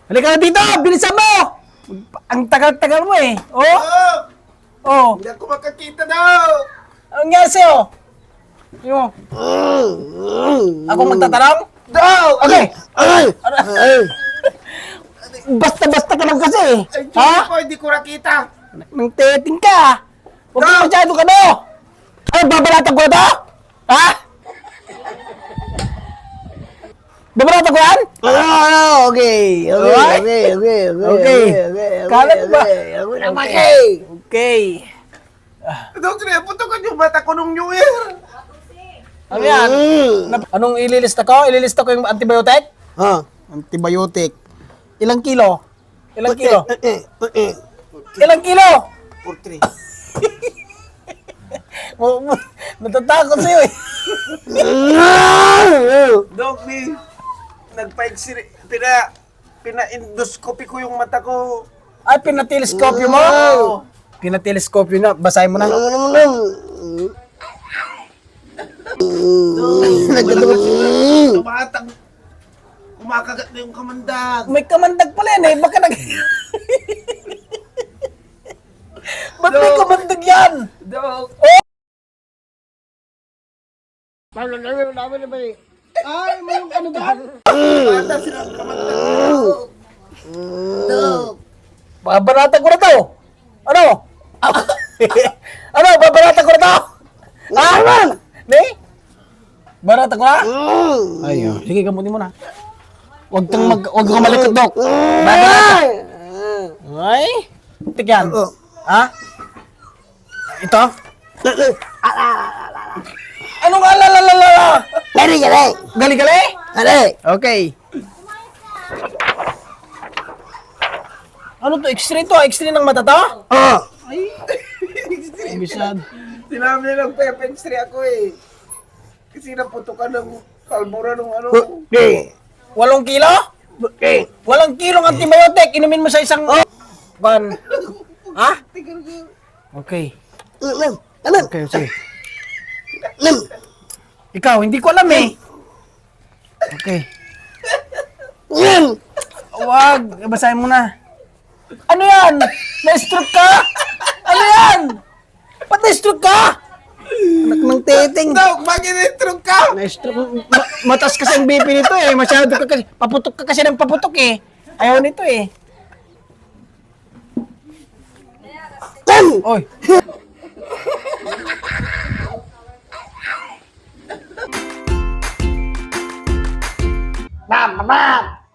Halika na dito! Bilisan mo! Ang tagal-tagal mo eh. Oh! Oh! Hindi ako makakita daw! Anong nangyari sa'yo? Yung... Ako magtatanong? Daw! Okay! Basta-basta ka lang kasi eh. Ay, Ha? ko, hindi ko nakita! Nang teting ka! Huwag ka masyado ka no! Ano, babalatan ko na to? Ha? Babalatan ko yan? Okay. Kala ko ba? Okay. Daw, sinaputokan yung mata ko nung New Year! Ano yan? Anong ililista ko? Ililista ko yung antibiotic? Ha? Antibiotic. Ilang kilo? Ilang kilo? Ilang kilo? 43. Natatakot sa'yo eh. Dok, nagpa-x-ray, pina-endoscopy ko yung mata ko. Ay, pinateleskopyo mo? Pinateleskopyo na. Basahin mo na. Tumatang, kumakagat na yung kamandag. May kamandag pala yan eh. Baka nag... Ba't may kamandag yan? Dok, Ay, may yung ano doon? bata silang kamandag. Dok, Babaratan ko na to. Ano? Ano? Babaratan ko na to? Ha? Ni? Baratan ko na? Ay, sige, gamutin mo na. Huwag kang malikot, Dok. Babaratan. Ay, tik yan. Ha? Ito? Anong alalalala? Gali-gali? Okay. Ano to? X-ray to? X-ray ng mata to? Bisad. sinabi nilang pep-x-ray ako eh. Kasi naputokan ng kalbura ng ano. 8 kilo? 8 kilong antibiotic. Inumin mo sa isang... Ban. Ha? Okay. Okay, sige. Ikaw, hindi ko alam eh. Okay. Wag, basahin mo na. Ano yan? Na-stroke ka? Ano yan? Ba't na-stroke ka? Anak ng teting. Dok, bakit na-stroke ka? Na-stroke. Matas kasi ang BP nito eh. Masyado ka kasi. Paputok ka kasi ng paputok eh. Ayaw nito eh. Oy. Ma'am!